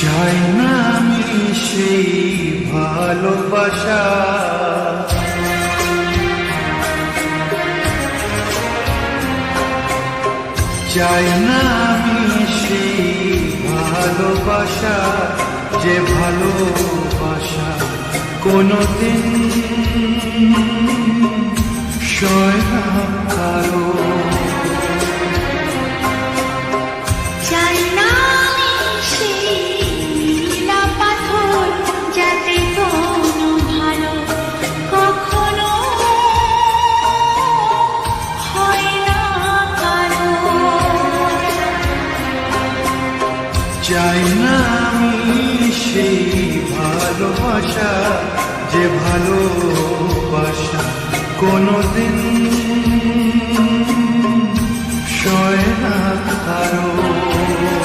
চাই না আমি সেই ভালোবাসা, চাই না আমি সেই ভালোবাসা, যে ভালোবাসা কোনদিন সয় না কারো। চাই না আমি সেই নীলা পাথর, যাতে কোনো ভালো কখনো হয় না কারো। চাই না আমি সেই ভালোবাসা, যে ভালোবাসা কোনদিন সয় না কারো।